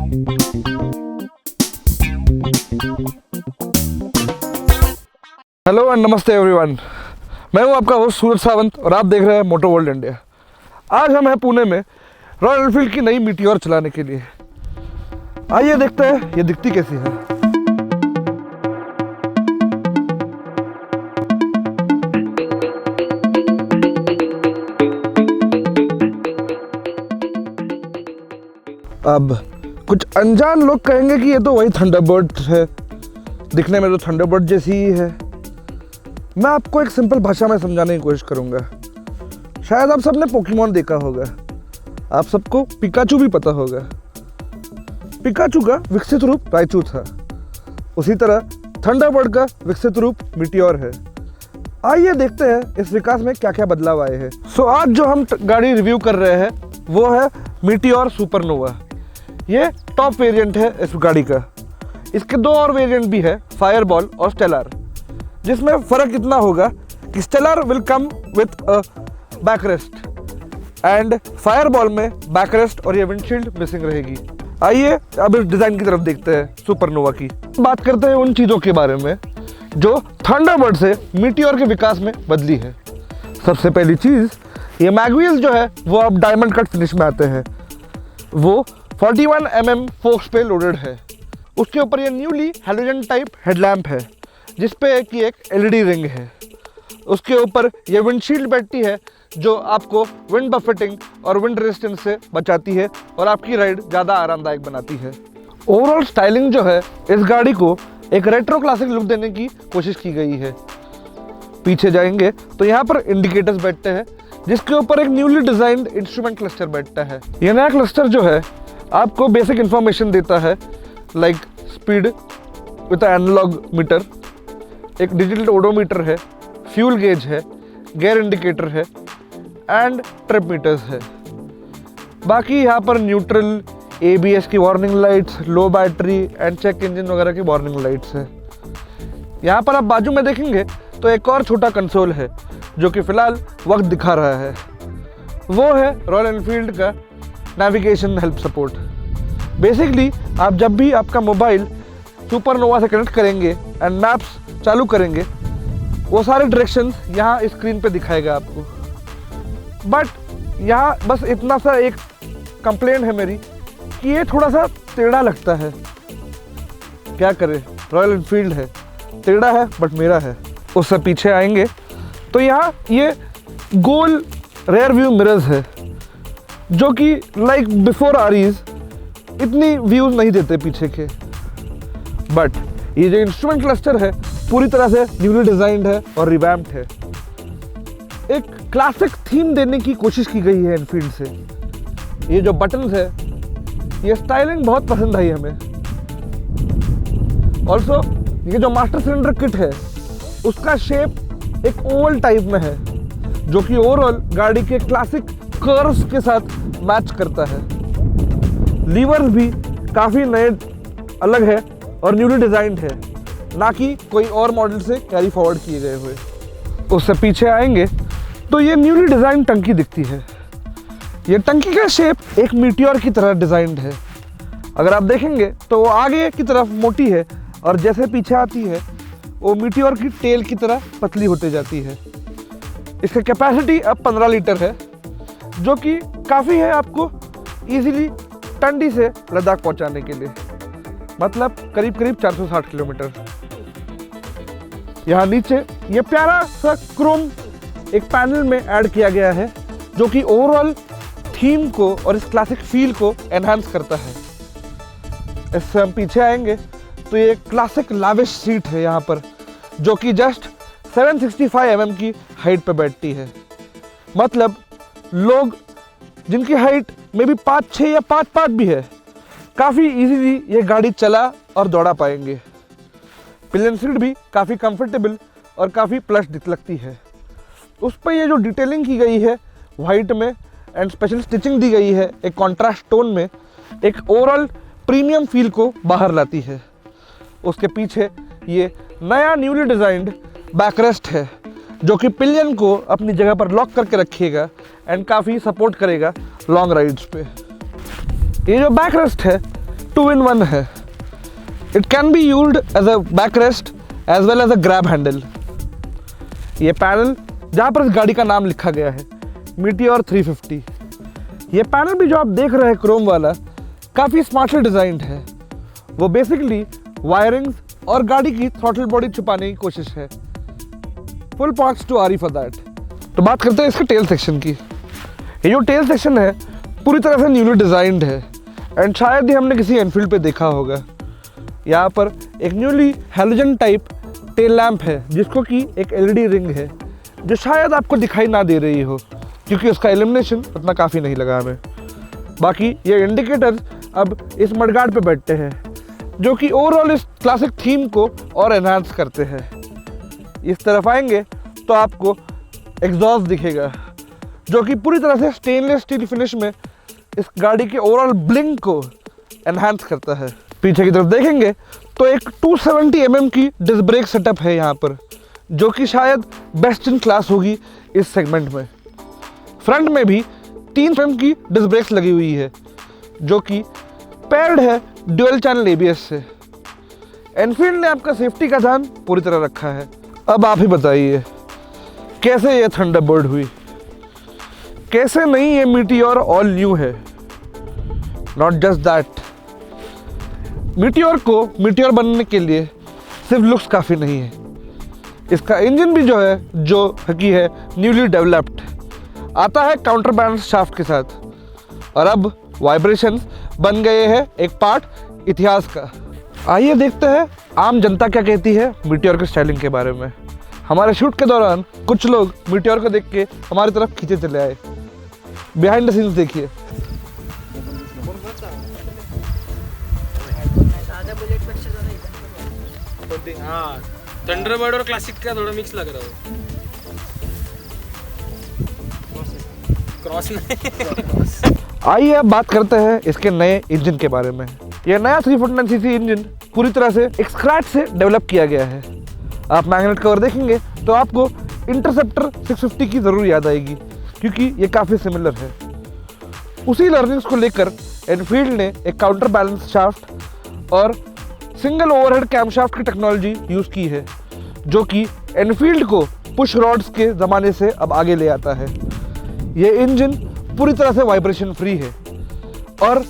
Hello and नमस्ते everyone, मैं हूं आपका होस्ट सूरज सावंत और आप देख रहे हैं मोटो वर्ल्ड इंडिया। आज हम हैं पुणे में रॉयल एनफील्ड की नई मीटियोर चलाने के लिए। आइए देखते हैं ये दिखती कैसी है। अब कुछ अनजान लोग कहेंगे कि ये तो वही थंडरबर्ड है, दिखने में तो थंडरबर्ड जैसी ही है। मैं आपको एक सिंपल भाषा में समझाने की कोशिश करूंगा। शायद आप सबने पोकेमॉन देखा होगा, आप सबको पिकाचू भी पता होगा। पिकाचू का विकसित रूप राइचू था, उसी तरह थंडरबर्ड का विकसित रूप मीटियोर है। आइए देखते हैं इस विकास में क्या क्या बदलाव आए हैं। आज जो हम गाड़ी रिव्यू कर रहे हैं वो है मीटियोर सुपरनोवा। ये टॉप वेरिएंट है इस गाड़ी का। इसके दो और वेरिएंट भी है, फायरबॉल और स्टेलर, जिसमें फ़र्क इतना होगा कि Stellar will come with a backrest and Fireball में बैकरेस्ट और ये विंडशील्ड मिसिंग रहेगी। आइए अब इस डिज़ाइन की तरफ देखते हैं सुपरनोवा की। बात करते हैं उन चीज़ों के बारे में जो थंडरबर्ड से मीटियोर के विकास में बदली है। सबसे पहली चीज़, ये मैगव्हील्स जो है वो अब डायमंड कट फिनिश में आते हैं। वो 41 mm फोक्स पे लोडेड है। उसके ऊपर ये न्यूली हैलोजन टाइप हेडलैम्प है जिसपे कि एक LED रिंग है। उसके ऊपर ये विंडशील्ड बैठती है जो आपको विंड बफेटिंग और विंड रेजिस्टेंस से बचाती है और आपकी राइड ज़्यादा आरामदायक बनाती है। ओवरऑल स्टाइलिंग जो है इस गाड़ी को एक रेट्रो क्लासिक लुक देने की कोशिश की गई है। पीछे जाएंगे तो यहाँ पर इंडिकेटर्स बैठते हैं जिसके ऊपर एक न्यूली डिजाइंड इंस्ट्रूमेंट क्लस्टर बैठता है। यह नया क्लस्टर जो है आपको बेसिक इंफॉर्मेशन देता है like speed with analog meter, एक डिजिटल ओडोमीटर है, फ्यूल गेज है, गियर इंडिकेटर है एंड ट्रिप मीटर्स है। बाकी यहाँ पर न्यूट्रल, ABS की warning lights, low battery and check engine वगैरह की वार्निंग लाइट्स है। यहाँ पर आप बाजू में देखेंगे तो एक और छोटा कंसोल है जो कि फ़िलहाल वक्त दिखा रहा है। वो है रॉयल एनफील्ड का नेविगेशन हेल्प सपोर्ट। बेसिकली आप जब भी आपका मोबाइल सुपरनोवा से कनेक्ट करेंगे एंड मैप्स चालू करेंगे, वो सारे डायरेक्शंस यहाँ स्क्रीन पे दिखाएगा आपको। बट यहाँ बस इतना सा एक कंप्लेंट है मेरी कि ये थोड़ा सा टेढ़ा लगता है। क्या करें, रॉयल एनफील्ड है, टेढ़ा है बट मेरा है। उससे पीछे आएंगे तो यहाँ ये गोल रेयर व्यू मिरर्स है जो कि लाइक बिफोर आरीज इतनी व्यूज नहीं देते पीछे के। बट ये जो इंस्ट्रूमेंट क्लस्टर है पूरी तरह से न्यूली डिजाइंड है और रिवैम्प्ड है। एक क्लासिक थीम देने की कोशिश की गई है एनफील्ड से। ये जो बटन्स है, ये स्टाइलिंग बहुत पसंद आई हमें। ऑल्सो ये जो मास्टर सिलेंडर किट है उसका शेप एक ओवल टाइप में है जो कि ओवरऑल गाड़ी के क्लासिक कर्व्स के साथ मैच करता है। लीवर्स भी काफ़ी नए अलग है और न्यूली डिज़ाइंड है, ना कि कोई और मॉडल से कैरी फॉरवर्ड किए गए हुए। उससे पीछे आएंगे तो ये न्यूली डिज़ाइन टंकी दिखती है। ये टंकी का शेप एक मीटियोर की तरह डिज़ाइंड है। अगर आप देखेंगे तो वो आगे की तरफ मोटी है और जैसे पीछे आती है वो मीटियोर की टेल की तरह पतली होते जाती है। इसका कैपेसिटी अब 15 लीटर है जो कि काफ़ी है आपको इजीली टंडी से लद्दाख पहुंचाने के लिए, मतलब करीब करीब 460 किलोमीटर। यहाँ नीचे ये प्यारा सा क्रोम एक पैनल में ऐड किया गया है जो कि ओवरऑल थीम को और इस क्लासिक फील को एनहांस करता है। इससे हम पीछे आएंगे तो ये क्लासिक लाविश सीट है यहाँ पर जो कि जस्ट 765 mm की हाइट पे बैठती है। मतलब लोग जिनकी हाइट में भी 5'6" या 5'5" भी है, काफ़ी इजीली ये गाड़ी चला और दौड़ा पाएंगे। पिलियन सीट भी काफ़ी कंफर्टेबल और काफ़ी प्लस लगती है। उस पर ये जो डिटेलिंग की गई है वाइट में एंड स्पेशल स्टिचिंग दी गई है एक कॉन्ट्रास्ट टोन में, एक ओवरऑल प्रीमियम फील को बाहर लाती है। उसके पीछे ये नया न्यूली डिज़ाइंड बैकरेस्ट है जो कि पिलियन को अपनी जगह पर लॉक करके रखेगा एंड काफ़ी सपोर्ट करेगा लॉन्ग राइड्स पे। ये जो बैकरेस्ट है 2 in 1 है। It can be used as a backrest as well as a grab handle. ये पैनल जहाँ पर इस गाड़ी का नाम लिखा गया है मीटियोर 350। ये पैनल भी जो आप देख रहे हैं क्रोम वाला, काफ़ी स्मार्टली डिज़ाइंड है। वो बेसिकली वायरिंग्स और गाड़ी की थ्रॉटल बॉडी छुपाने की कोशिश है। फुल पॉइंट्स टू आरी फॉर दैट। तो बात करते हैं इसके टेल सेक्शन की। ये जो टेल सेक्शन है पूरी तरह से न्यूली डिज़ाइंड है एंड शायद ही हमने किसी एनफील्ड पे देखा होगा। यहाँ पर एक newly halogen type tail lamp है जिसको कि एक एलईडी रिंग है जो शायद आपको दिखाई ना दे रही हो क्योंकि उसका इल्यूमिनेशन उतना काफ़ी नहीं लगा हमें। बाकी ये इंडिकेटर्स अब इस मडगार्ड पे बैठते हैं जो कि ओवरऑल इस क्लासिक थीम को और एनहांस करते हैं। इस तरफ आएंगे तो आपको एग्जॉस्ट दिखेगा जो कि पूरी तरह से स्टेनलेस स्टील फिनिश में इस गाड़ी के ओवरऑल ब्लिंग को एनहांस करता है। पीछे की तरफ देखेंगे तो एक 270 mm की डिस्क ब्रेक सेटअप है यहाँ पर जो कि शायद बेस्ट इन क्लास होगी इस सेगमेंट में। फ्रंट में भी 3 mm की डिस्क ब्रेक्स लगी हुई है जो कि पेयर्ड है ड्यूअल चैनल ABS से। एनफील्ड ने आपका सेफ्टी का ध्यान पूरी तरह रखा है। अब आप ही बताइए कैसे ये थंडरबर्ड हुई, कैसे नहीं ये मीटियोर ऑल न्यू है। नॉट जस्ट दैट, मीटियोर को मीटियोर बनने के लिए सिर्फ लुक्स काफ़ी नहीं है, इसका इंजन भी जो है जो हकी है न्यूली डेवलप्ड आता है काउंटर बैलेंस शाफ्ट के साथ। और अब वाइब्रेशंस बन गए हैं एक पार्ट इतिहास का। आइए देखते हैं आम जनता क्या कहती है मीटियोर के स्टाइलिंग के बारे में। हमारे शूट के दौरान कुछ लोग मीटियोर को देख के हमारी तरफ खींचे चले आए। बिहाइंड द सीन्स देखिए। हाँ, थंडरबर्ड और क्लासिक का थोड़ा मिक्स लग रहा है। क्रॉस नहीं। आइए अब बात करते हैं इसके नए इंजन के बारे में। यह नया 349cc इंजन पूरी तरह से एक स्क्रैच से डेवलप किया गया है। आप मैग्नेट कवर देखेंगे तो आपको इंटरसेप्टर 650 की ज़रूर याद आएगी क्योंकि ये काफ़ी सिमिलर है। उसी लर्निंग्स को लेकर एनफील्ड ने एक काउंटर बैलेंस शाफ्ट और सिंगल ओवरहेड कैमशाफ्ट की टेक्नोलॉजी यूज़ की है जो कि एनफील्ड को पुश रॉड्स के ज़माने से अब आगे ले आता है। ये इंजन पूरी तरह से वाइब्रेशन फ्री है और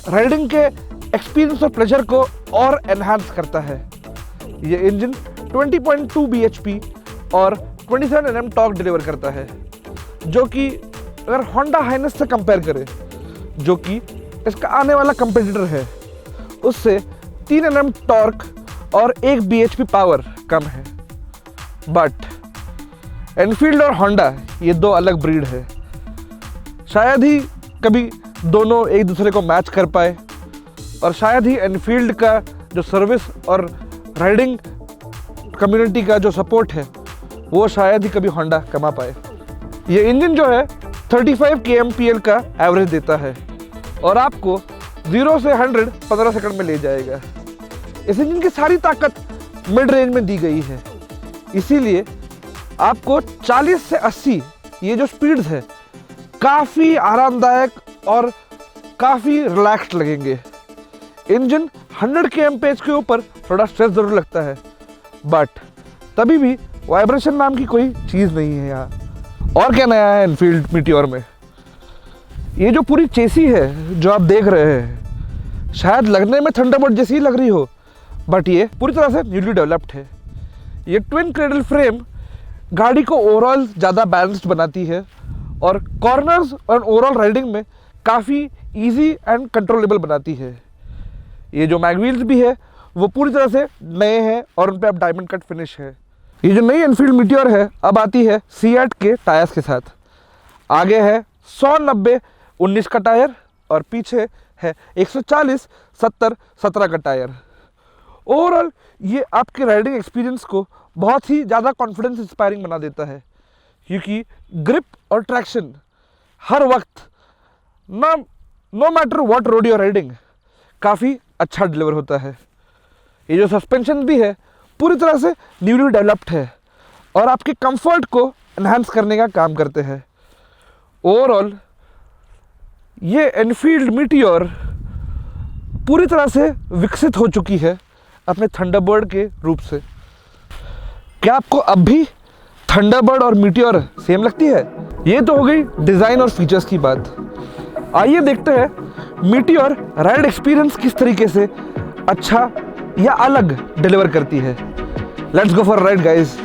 राइडिंग के एक्सपीरियंस और प्लेजर को और एनहांस करता है। ये इंजन 20.2 bhp और 27 Nm टॉर्क डिलीवर करता है जो कि अगर होंडा हाइनेस से कंपेयर करें जो कि इसका आने वाला कंपेटिटर है उससे 3 Nm टॉर्क और 1 bhp पावर कम है। बट एनफील्ड और होंडा ये दो अलग ब्रीड है। शायद ही कभी दोनों एक दूसरे को मैच कर पाए और शायद ही एनफील्ड का जो सर्विस और राइडिंग कम्युनिटी का जो सपोर्ट है वो शायद ही कभी होंडा कमा पाए। ये इंजन जो है 35 kmpl का एवरेज देता है और आपको 0 से 100 15 सेकंड में ले जाएगा। इस इंजन की सारी ताकत मिड रेंज में दी गई है, इसीलिए आपको 40 से 80 ये जो स्पीड्स है काफ़ी आरामदायक और काफ़ी रिलैक्स्ड लगेंगे। इंजन 100 kmph के ऊपर थोड़ा स्ट्रेस ज़रूर लगता है बट तभी भी वाइब्रेशन नाम की कोई चीज़ नहीं है यहाँ। और क्या नया है एनफील्ड मीटियोर में? ये जो पूरी चेसी है जो आप देख रहे हैं शायद लगने में थंडरबर्ड जैसी ही लग रही हो बट ये पूरी तरह से न्यूली डेवलप्ड है। ये ट्विन क्रेडल फ्रेम गाड़ी को ओवरऑल ज़्यादा बैलेंस्ड बनाती है और कॉर्नर्स और ओवरऑल राइडिंग में काफ़ी इजी एंड कंट्रोलेबल बनाती है। ये जो मैगव्हील्स भी है वो पूरी तरह से नए हैं और उन पे अब डायमंड कट फिनिश है। ये जो नई एनफील्ड मीटियोर है अब आती है सीएट के टायर्स के साथ। आगे है 100-90-19 का टायर और पीछे है 140-70-17 का टायर। ओवरऑल ये आपके राइडिंग एक्सपीरियंस को बहुत ही ज़्यादा कॉन्फिडेंस इंस्पायरिंग बना देता है क्योंकि ग्रिप और ट्रैक्शन हर वक्त no matter what road you are riding काफ़ी अच्छा डिलीवर होता है। ये जो सस्पेंशन भी है पूरी तरह से न्यूली डेवलप्ड है और आपके कंफर्ट को एनहांस करने का काम करते हैं। ओवरऑल ये एनफील्ड मीटियोर पूरी तरह से विकसित हो चुकी है अपने थंडरबर्ड के रूप से। क्या आपको अब भी थंडरबर्ड और मीटियोर सेम लगती है? ये तो हो गई डिज़ाइन और फीचर्स की बात। आइए देखते हैं मीटियोर राइड एक्सपीरियंस किस तरीके से अच्छा या अलग डिलीवर करती है। Let's go for ride guys.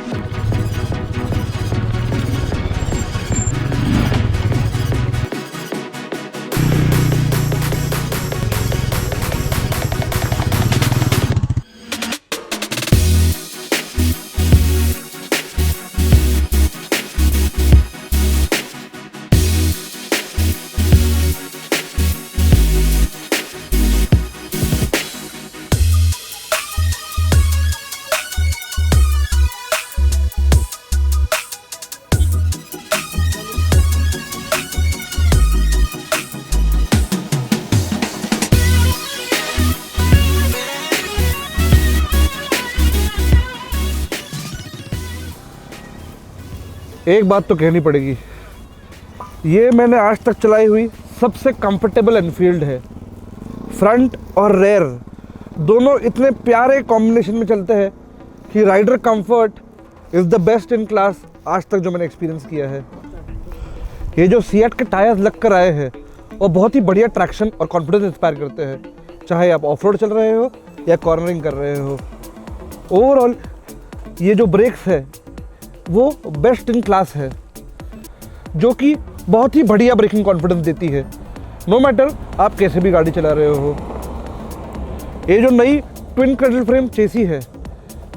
एक बात तो कहनी पड़ेगी, ये मैंने आज तक चलाई हुई सबसे कंफर्टेबल एनफील्ड है। फ्रंट और रेयर दोनों इतने प्यारे कॉम्बिनेशन में चलते हैं कि rider comfort is the best in class आज तक जो मैंने एक्सपीरियंस किया है। ये जो सीएट के टायर्स लग कर आए हैं वो बहुत ही बढ़िया ट्रैक्शन और कॉन्फिडेंस इंस्पायर करते हैं, चाहे आप ऑफ रोड चल रहे हो या कॉर्नरिंग कर रहे हो। ओवरऑल ये जो ब्रेक्स है वो बेस्ट इन क्लास है, जो कि बहुत ही बढ़िया ब्रेकिंग कॉन्फिडेंस देती है, नो मैटर आप कैसे भी गाड़ी चला रहे हो। ये जो नई ट्विन क्रैडल फ्रेम चेसी है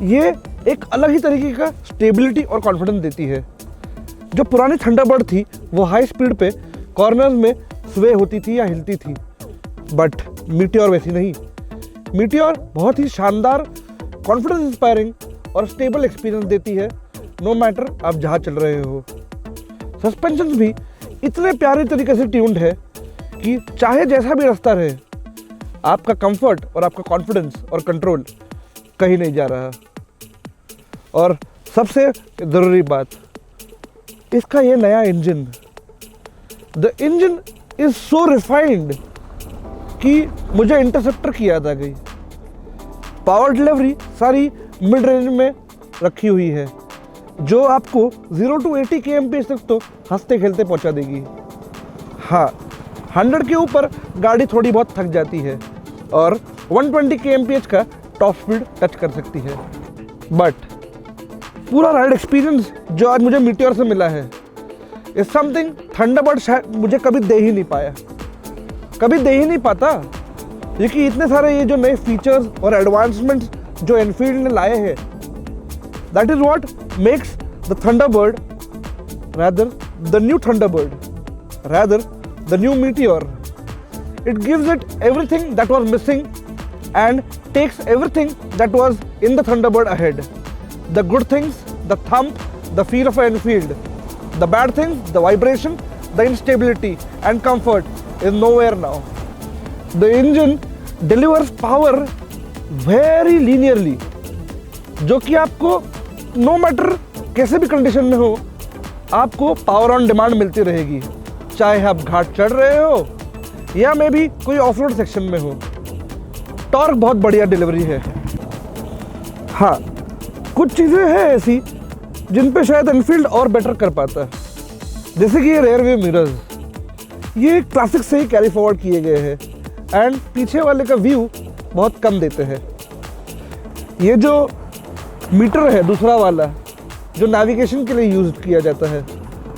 ये एक अलग ही तरीके का स्टेबिलिटी और कॉन्फिडेंस देती है। जो पुरानी थंडरबर्ड थी वो हाई स्पीड पे कॉर्नर्स में स्वे होती थी या हिलती थी, बट मीटियोर वैसी नहीं। मीटियोर बहुत ही शानदार कॉन्फिडेंस इंस्पायरिंग और स्टेबल एक्सपीरियंस देती है, नो मैटर आप जहाँ चल रहे हो। सस्पेंशन भी इतने प्यारे तरीके से ट्यून्ड है कि चाहे जैसा भी रास्ता रहे आपका कंफर्ट और आपका कॉन्फिडेंस और कंट्रोल कहीं नहीं जा रहा। और सबसे ज़रूरी बात, इसका ये नया engine, the engine is so refined कि मुझे इंटरसेप्टर की याद आ गई। पावर डिलीवरी सारी मिड रेंज में रखी हुई है, जो आपको 0 to 80 kmph तक तो हंसते खेलते पहुंचा देगी। हाँ, 100 के ऊपर गाड़ी थोड़ी बहुत थक जाती है और 120 kmph का टॉप स्पीड टच कर सकती है, बट पूरा राइड एक्सपीरियंस जो आज मुझे मीटियोर से मिला है इज समथिंग थंडरबर्ड शायद मुझे कभी दे ही नहीं पाया, कभी दे ही नहीं पाता, क्योंकि इतने सारे ये जो नए फीचर्स और एडवांसमेंट्स जो एनफील्ड ने लाए हैं, that is what makes the Thunderbird rather the new Thunderbird, rather the new Meteor. It gives it everything that was missing and takes everything that was in the Thunderbird ahead. The good things, the thump, the feel of an Enfield. The bad things, the vibration, the instability and comfort is nowhere now. The engine delivers power very linearly, जो कि आपको no matter कैसे भी condition में हो आपको power on demand मिलती रहेगी, चाहे आप घाट चढ़ रहे हो या मे भी कोई ऑफ रोड सेक्शन में हो। टॉर्क बहुत बढ़िया डिलीवरी है। हाँ, कुछ चीज़ें हैं ऐसी जिन पे शायद एनफील्ड और बेटर कर पाता है, जैसे कि ये रेयर व्यू मिरर्स, ये क्लासिक से ही कैरी फॉरवर्ड किए गए हैं एंड पीछे वाले का व्यू बहुत कम देते हैं। ये जो मीटर है दूसरा वाला जो नेविगेशन के लिए यूज किया जाता है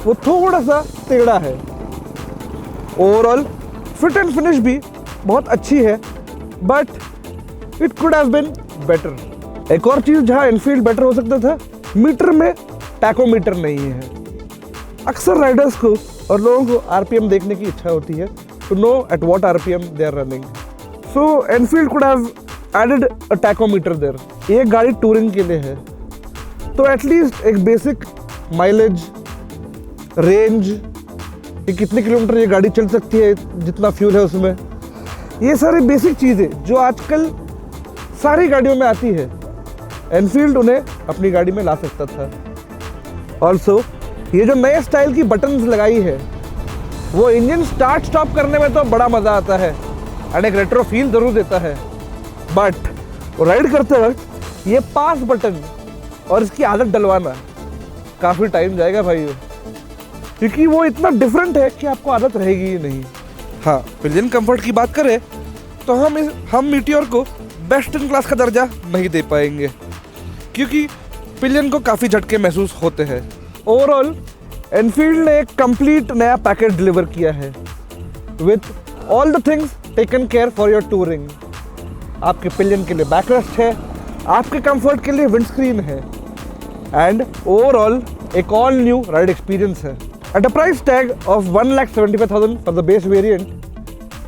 वो थोड़ा सा टेढ़ा है। ओवरऑल फिट एंड फिनिश भी बहुत अच्छी है, but it could have been better. एक और चीज़ जहाँ एनफील्ड बेटर हो सकता था, मीटर में टैकोमीटर नहीं है। अक्सर राइडर्स को और लोगों को आरपीएम देखने की इच्छा होती है, to know at what RPM they are running. So Enfield could have added a tachometer there. ये गाड़ी टूरिंग के लिए है, तो एटलीस्ट एक बेसिक माइलेज, रेंज, कि कितने किलोमीटर ये गाड़ी चल सकती है, जितना फ्यूल है उसमें, ये सारी बेसिक चीज़ें जो आजकल सारी गाड़ियों में आती है, एनफील्ड उन्हें अपनी गाड़ी में ला सकता था। ऑल्सो ये जो नए स्टाइल की बटन्स लगाई है, वो इंजन स्टार्ट स्टॉप करने में तो बड़ा मज़ा आता है, एंड एक रेट्रो फील जरूर देता है, बट राइड करते वक्त ये 5 बटन और इसकी आदत डलवाना काफ़ी टाइम जाएगा भाइयों, क्योंकि वो इतना डिफरेंट है कि आपको आदत रहेगी ही नहीं। हाँ, पिलियन कंफर्ट की बात करें तो हम मीटियोर को बेस्ट इन क्लास का दर्जा नहीं दे पाएंगे, क्योंकि पिलियन को काफ़ी झटके महसूस होते हैं। ओवरऑल एनफील्ड ने एक कंप्लीट नया पैकेज डिलीवर किया है with all the things taken care for your touring. आपके पिलियन के लिए बैकरेस्ट है, आपके कंफर्ट के लिए विंडस्क्रीन है, एंड ओवरऑल एक ऑल न्यू राइड एक्सपीरियंस है। At a price tag of 1,75,000 for the base variant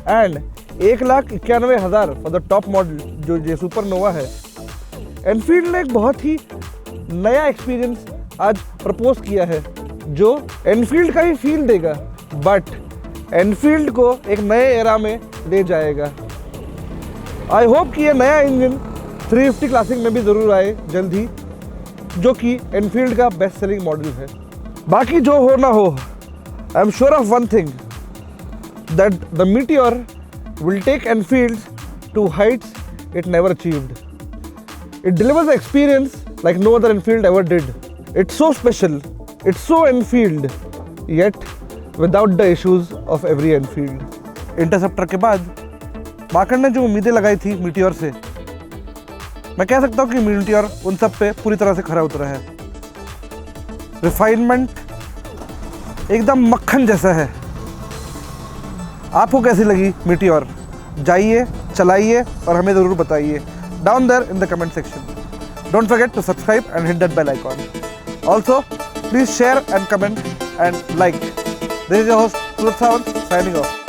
and 1,91,000 for the top model जो ये सुपरनोवा है, एनफील्ड ने एक बहुत ही नया एक्सपीरियंस आज प्रपोज किया है जो एनफील्ड का ही फील देगा, बट एनफील्ड को एक नए एरा में ले जाएगा। आई होप कि ये नया इंजन 350 क्लासिक में भी ज़रूर आए जल्द ही, जो कि एनफील्ड का बेस्ट सेलिंग मॉडल है। बाकी जो हो ना हो, I am sure of one thing, that the Meteor will take Enfield to heights it never achieved. It delivers an experience like no other Enfield ever did. It's so special, it's so Enfield, yet without the issues of every Enfield. Interceptor के बाद market ने जो उम्मीदें लगाई थी meteor से, मैं कह सकता हूँ कि मीटियोर उन सब पे पूरी तरह से खरा उतरा है। रिफाइनमेंट एकदम मक्खन जैसा है। आपको कैसी लगी मीटियोर? जाइए, चलाइए और हमें ज़रूर बताइए down there in the comment section. Don't forget to subscribe and hit that bell icon. Also, please share and comment and like. This is your host, Sudhir Sawant, signing off.